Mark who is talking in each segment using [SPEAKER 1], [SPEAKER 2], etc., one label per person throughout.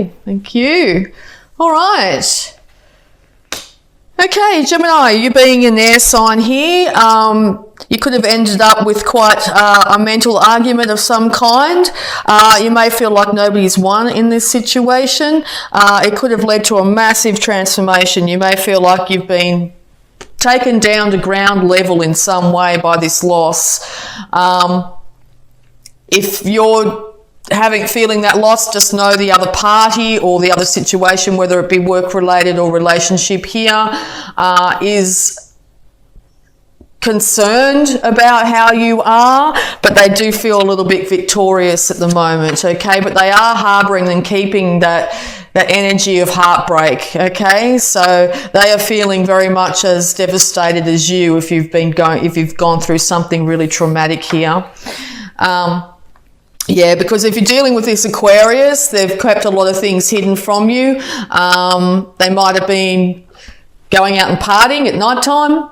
[SPEAKER 1] Okay, thank you. All right. Okay, Gemini, you being an air sign here, you could have ended up with quite a mental argument of some kind. You may feel like nobody's won in this situation. It could have led to a massive transformation. You may feel like you've been taken down to ground level in some way by this loss. If you're feeling that loss, just know the other party or the other situation, whether it be work related or relationship here, is concerned about how you are, but they do feel a little bit victorious at the moment, okay? But they are harbouring and keeping that energy of heartbreak, okay? So they are feeling very much as devastated as you if you've gone through something really traumatic here. Yeah, because if you're dealing with this Aquarius, they've kept a lot of things hidden from you. They might have been going out and partying at night time,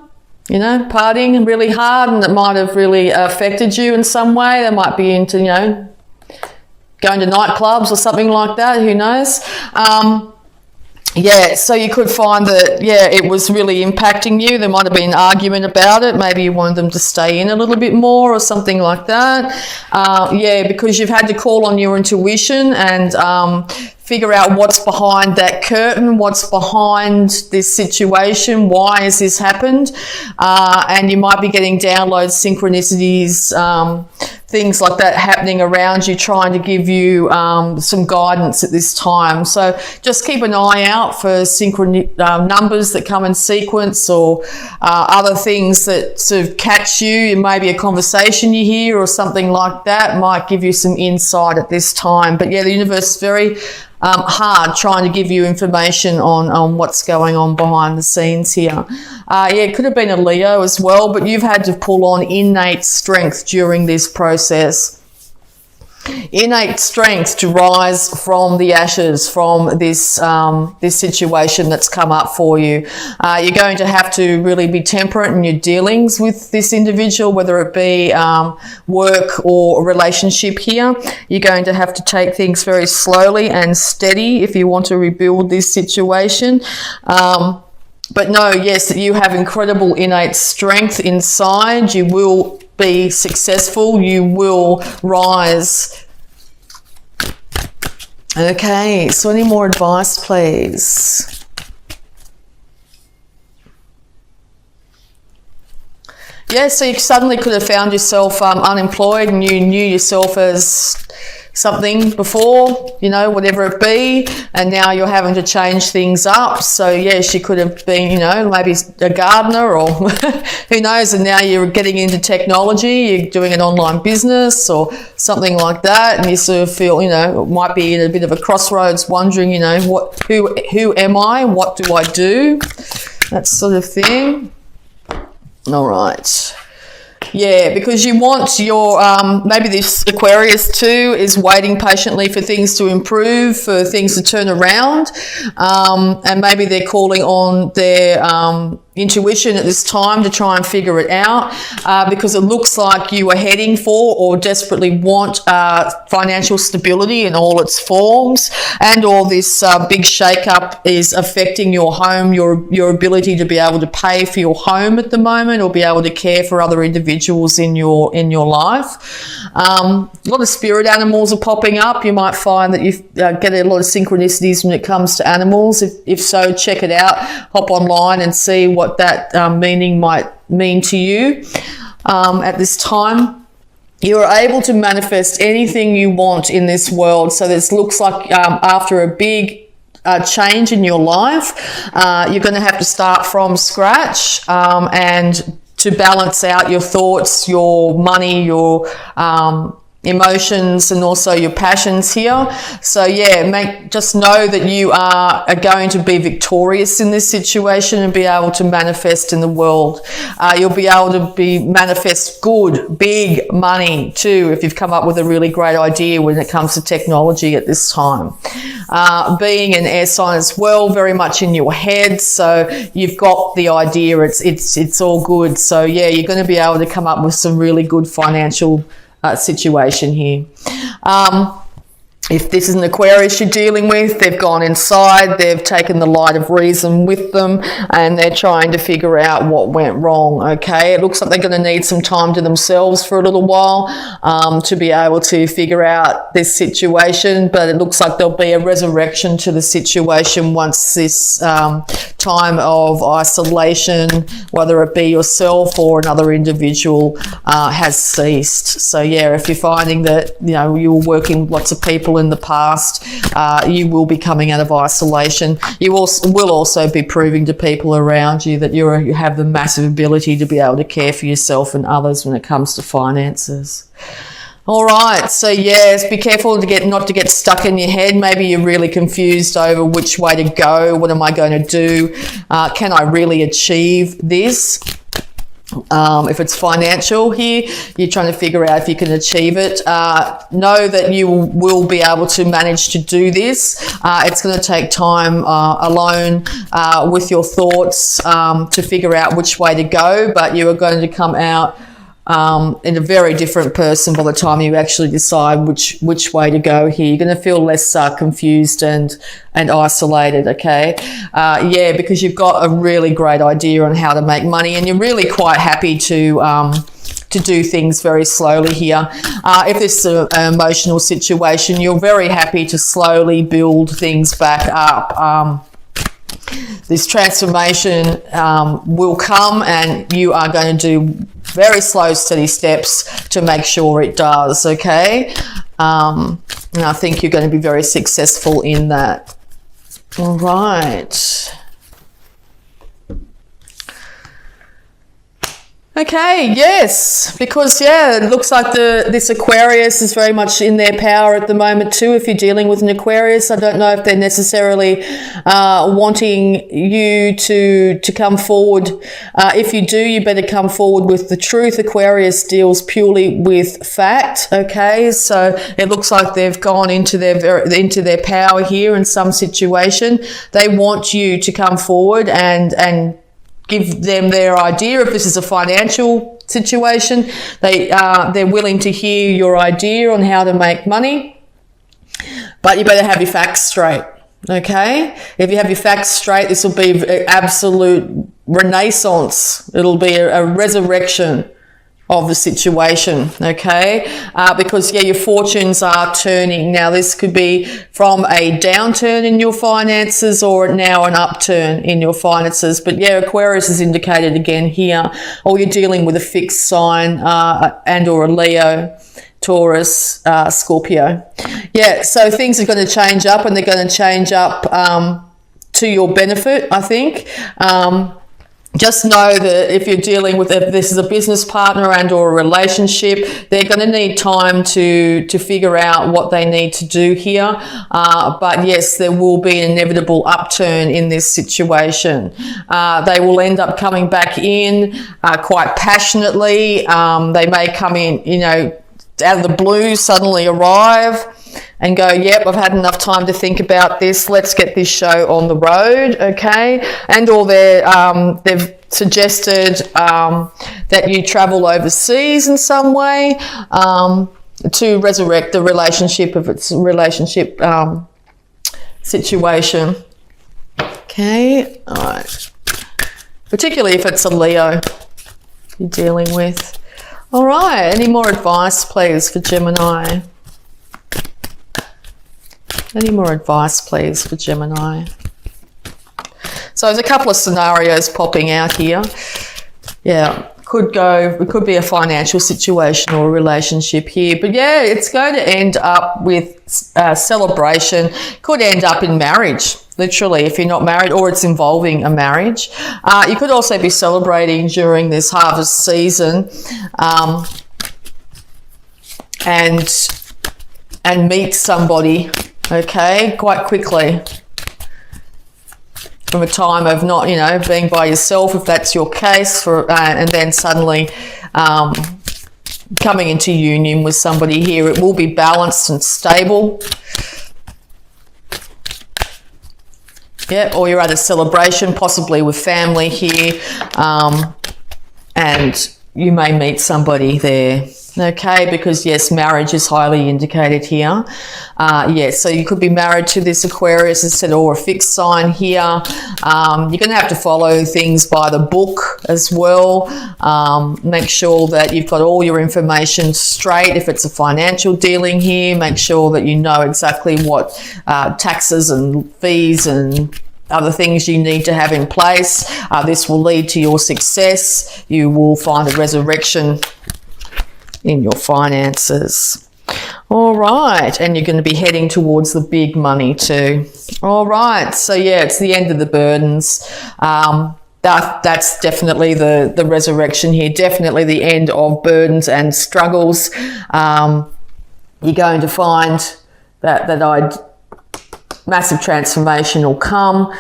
[SPEAKER 1] you know, partying really hard, and it might have really affected you in some way. They might be into, you know, going to nightclubs or something like that, who knows. Yeah, so you could find that, yeah, it was really impacting you. There might have been an argument about it. Maybe you wanted them to stay in a little bit more or something like that. Yeah, because you've had to call on your intuition and figure out what's behind that curtain, what's behind this situation, why has this happened? And you might be getting downloads, synchronicities, things like that happening around you, trying to give you some guidance at this time. So just keep an eye out for numbers that come in sequence, or other things that sort of catch you. It may be a conversation you hear or something like that might give you some insight at this time. But yeah, the universe is very hard trying to give you information on what's going on behind the scenes here. Yeah, it could have been a Leo as well, but you've had to pull on innate strength during this process. Innate strength to rise from the ashes, from this this situation that's come up for you. You're going to have to really be temperate in your dealings with this individual, whether it be work or a relationship here. You're going to have to take things very slowly and steady if you want to rebuild this situation. But know, yes, that you have incredible innate strength inside. You will be successful. You will rise. Okay, so any more advice, please? Yeah, so you suddenly could have found yourself unemployed, and you knew yourself as something before, you know, whatever it be, and now you're having to change things up. So yes, you could have been, you know, maybe a gardener or who knows, and now you're getting into technology, you're doing an online business or something like that, and you sort of feel, you know, might be in a bit of a crossroads, wondering, you know, who am I, what do I do, that sort of thing. All right. Yeah, because you want your, maybe this Aquarius too is waiting patiently for things to improve, for things to turn around, and maybe they're calling on their intuition at this time to try and figure it out, because it looks like you are heading for or desperately want financial stability in all its forms, and all this big shake-up is affecting your home, your ability to be able to pay for your home at the moment, or be able to care for other individuals in your life. A lot of spirit animals are popping up. You might find that you get a lot of synchronicities when it comes to animals. If so, check it out. Hop online and see what that meaning might mean to you at this time. You are able to manifest anything you want in this world. So this looks like after a big change in your life, you're going to have to start from scratch and to balance out your thoughts, your money, your emotions, and also your passions here. So yeah, just know that you are going to be victorious in this situation and be able to manifest in the world. You'll be able to manifest good, big money too, if you've come up with a really great idea when it comes to technology at this time. Being an air sign as well, very much in your head, so you've got the idea, it's all good. So yeah, you're going to be able to come up with some really good financial situation here. If this is an Aquarius you're dealing with, they've gone inside, they've taken the light of reason with them, and they're trying to figure out what went wrong, okay? It looks like they're going to need some time to themselves for a little while to be able to figure out this situation, but it looks like there'll be a resurrection to the situation once this time of isolation, whether it be yourself or another individual, has ceased. So yeah, if you're finding that, you know, you were working with lots of people in the past, you will be coming out of isolation. You will also be proving to people around you that you have the massive ability to be able to care for yourself and others when it comes to finances. All right, so yes, be careful not to get stuck in your head. Maybe you're really confused over which way to go. What am I going to do? Can I really achieve this? If it's financial here, you're trying to figure out if you can achieve it. Know that you will be able to manage to do this. It's going to take time alone with your thoughts to figure out which way to go, but you are going to come out in a very different person by the time you actually decide which way to go here. You're going to feel less confused and isolated, okay? Yeah, because you've got a really great idea on how to make money, and you're really quite happy to do things very slowly here. If this is an emotional situation, you're very happy to slowly build things back up. This transformation will come, and you are going to do very slow, steady steps to make sure it does, okay? And I think you're going to be very successful in that. All right. Okay, yes, because yeah, it looks like this Aquarius is very much in their power at the moment too. If you're dealing with an Aquarius, I don't know if they're necessarily wanting you to come forward. If you do, you better come forward with the truth. Aquarius deals purely with fact. Okay, so it looks like they've gone into their power here in some situation. They want you to come forward and give them their idea. If this is a financial situation, they're willing to hear your idea on how to make money, but you better have your facts straight, okay? If you have your facts straight, this will be an absolute renaissance. It'll be a resurrection of the situation, okay? Because yeah, your fortunes are turning. Now this could be from a downturn in your finances or now an upturn in your finances. But yeah, Aquarius is indicated again here, or you're dealing with a fixed sign and or a Leo, Taurus, Scorpio. Yeah, so things are going to change up, and they're going to change up to your benefit, I think. Just know that if you're dealing with, if this is a business partner and or a relationship, they're going to need time to figure out what they need to do here. But yes, there will be an inevitable upturn in this situation. They will end up coming back in quite passionately. They may come in, you know, out of the blue, suddenly arrive and go, yep, I've had enough time to think about this. Let's get this show on the road, okay? And or they've suggested that you travel overseas in some way to resurrect the relationship of its relationship situation. Okay, all right. Particularly if it's a Leo you're dealing with. All right, any more advice, please, for Gemini? Any more advice, please, for Gemini? So there's a couple of scenarios popping out here. Yeah, it could be a financial situation or a relationship here. But yeah, it's going to end up with celebration. Could end up in marriage, literally, if you're not married, or it's involving a marriage. You could also be celebrating during this harvest season and meet somebody, okay, quite quickly, from a time of not, you know, being by yourself, if that's your case, and then suddenly coming into union with somebody here. It will be balanced and stable. Yeah, or you're at a celebration, possibly with family here, and you may meet somebody there. Okay, because yes, marriage is highly indicated here. Yes, so you could be married to this Aquarius instead, or a fixed sign here. You're going to have to follow things by the book as well. Make sure that you've got all your information straight. If it's a financial dealing here, make sure that you know exactly what taxes and fees and other things you need to have in place. This will lead to your success. You will find a resurrection in your finances. All right, and you're going to be heading towards the big money too. All right, so yeah, it's the end of the burdens. That's definitely the resurrection here, definitely the end of burdens and struggles. You're going to find that massive transformation will come.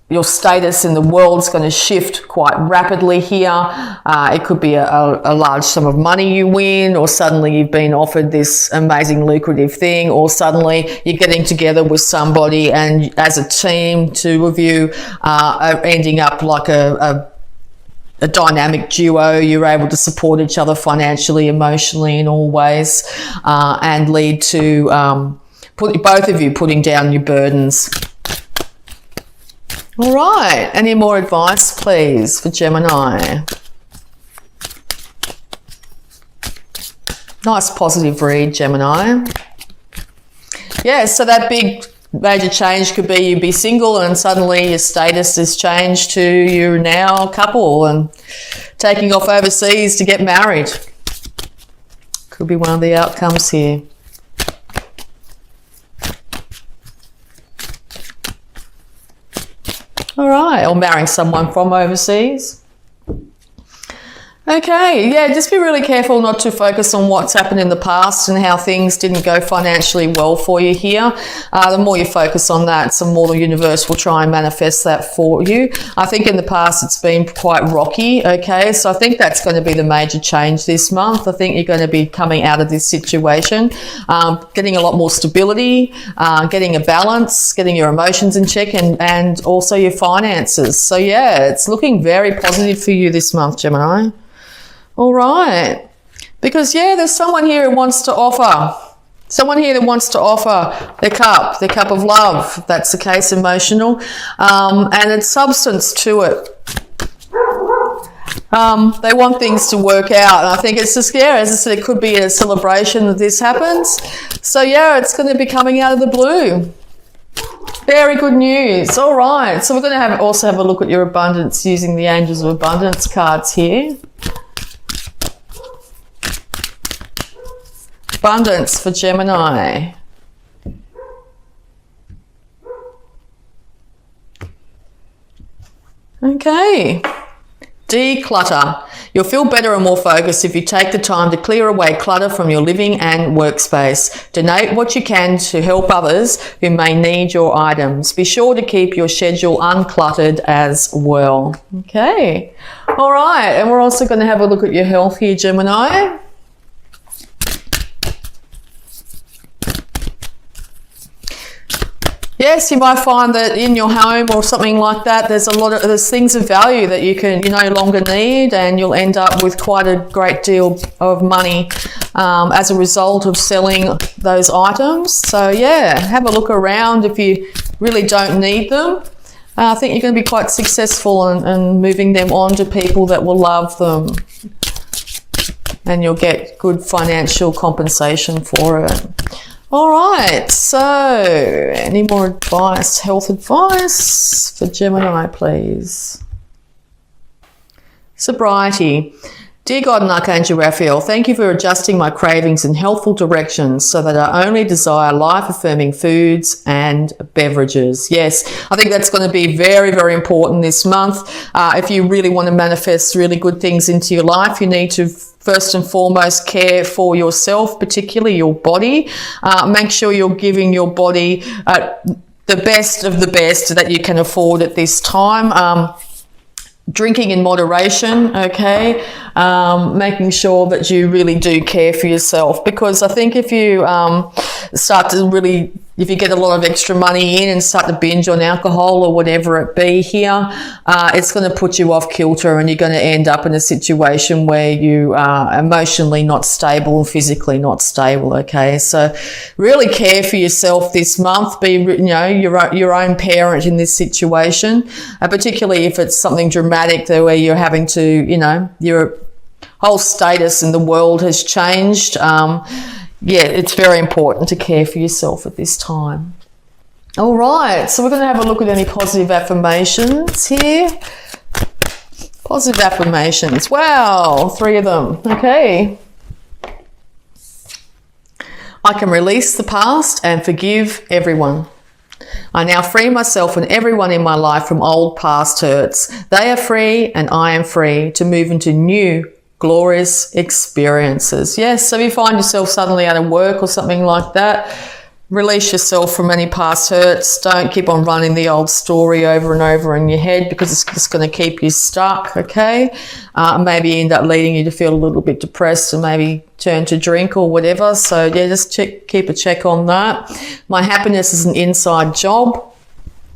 [SPEAKER 1] Your status in the world is going to shift quite rapidly here. It could be a large sum of money you win, or suddenly you've been offered this amazing lucrative thing, or suddenly you're getting together with somebody and as a team, two of you are ending up like a dynamic duo. You're able to support each other financially, emotionally, in all ways, and lead to both of you putting down your burdens. All right, any more advice, please, for Gemini? Nice positive read, Gemini. Yeah, so that big major change could be you be single and suddenly your status is changed to you're now a couple and taking off overseas to get married. Could be one of the outcomes here. All right, or marrying someone from overseas. Okay, yeah, just be really careful not to focus on what's happened in the past and how things didn't go financially well for you here. The more you focus on that, the more the universe will try and manifest that for you. I think in the past it's been quite rocky, okay? So I think that's going to be the major change this month. I think you're going to be coming out of this situation, getting a lot more stability, getting a balance, getting your emotions in check, and also your finances. So yeah, it's looking very positive for you this month, Gemini. All right, because yeah, there's someone here who wants to offer, their cup of love, if that's the case, emotional, and it's substance to it. They want things to work out, and I think it's just, yeah, as I said, it could be a celebration that this happens. So yeah, it's going to be coming out of the blue. Very good news. All right, so we're going to also have a look at your abundance using the Angels of Abundance cards here. Abundance for Gemini. Okay. Declutter. You'll feel better and more focused if you take the time to clear away clutter from your living and workspace. Donate what you can to help others who may need your items. Be sure to keep your schedule uncluttered as well. Okay. All right. And we're also going to have a look at your health here, Gemini. Yes, you might find that in your home or something like that, there's things of value that you no longer need, and you'll end up with quite a great deal of money as a result of selling those items. So yeah, have a look around if you really don't need them. I think you're going to be quite successful in moving them on to people that will love them, and you'll get good financial compensation for it. All right, so any more advice, health advice for Gemini, please? Sobriety. Dear God and Archangel Raphael, thank you for adjusting my cravings in healthful directions so that I only desire life-affirming foods and beverages. Yes, I think that's going to be very, very important this month. If you really want to manifest really good things into your life, you need to first and foremost care for yourself, particularly your body. Make sure you're giving your body the best of the best that you can afford at this time. Drinking in moderation, okay, making sure that you really do care for yourself, because I think if you start to really, if you get a lot of extra money in and start to binge on alcohol or whatever it be here, it's going to put you off kilter, and you're going to end up in a situation where you are emotionally not stable and physically not stable. Okay, so really care for yourself this month. Be, you know, your own parent in this situation, particularly if it's something dramatic where you're having to, you know, your whole status in the world has changed. Yeah, it's very important to care for yourself at this time. All right, so we're going to have a look at any positive affirmations here. Positive affirmations. Wow, 3 of them. Okay. I can release the past and forgive everyone. I now free myself and everyone in my life from old past hurts. They are free and I am free to move into new glorious experiences. Yes, so if you find yourself suddenly out of work or something like that, release yourself from any past hurts. Don't keep on running the old story over and over in your head, because it's just going to keep you stuck, okay? Maybe end up leading you to feel a little bit depressed and maybe turn to drink or whatever. So yeah, just keep a check on that. My happiness is an inside job.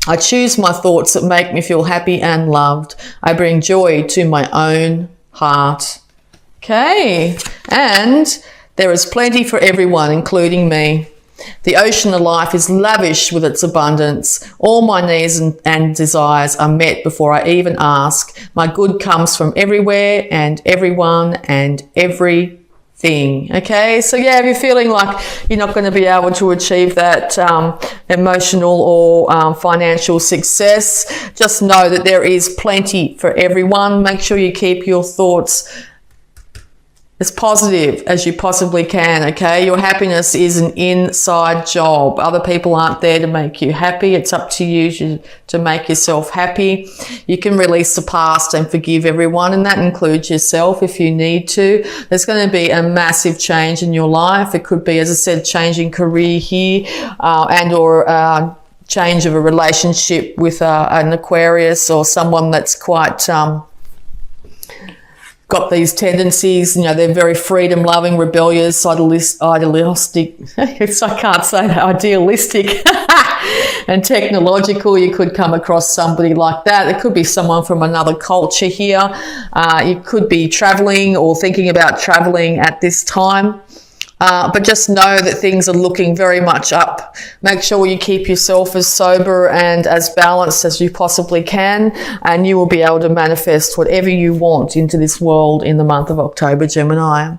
[SPEAKER 1] I choose my thoughts that make me feel happy and loved. I bring joy to my own heart. Okay, and there is plenty for everyone, including me. The ocean of life is lavish with its abundance. All my needs and desires are met before I even ask. My good comes from everywhere and everyone and everything. Okay, so yeah, if you're feeling like you're not going to be able to achieve that emotional or financial success, just know that there is plenty for everyone. Make sure you keep your thoughts as positive as you possibly can, okay? Your happiness is an inside job. Other people aren't there to make you happy. It's up to you to make yourself happy. You can release the past and forgive everyone, and that includes yourself if you need to. There's going to be a massive change in your life. It could be, as I said, changing career here and or change of a relationship with an Aquarius or someone that's quite got these tendencies, you know, they're very freedom-loving, rebellious, idealistic, I can't say that, idealistic, and technological. You could come across somebody like that. It could be someone from another culture here. You could be traveling or thinking about traveling at this time. But just know that things are looking very much up. Make sure you keep yourself as sober and as balanced as you possibly can, and you will be able to manifest whatever you want into this world in the month of October, Gemini.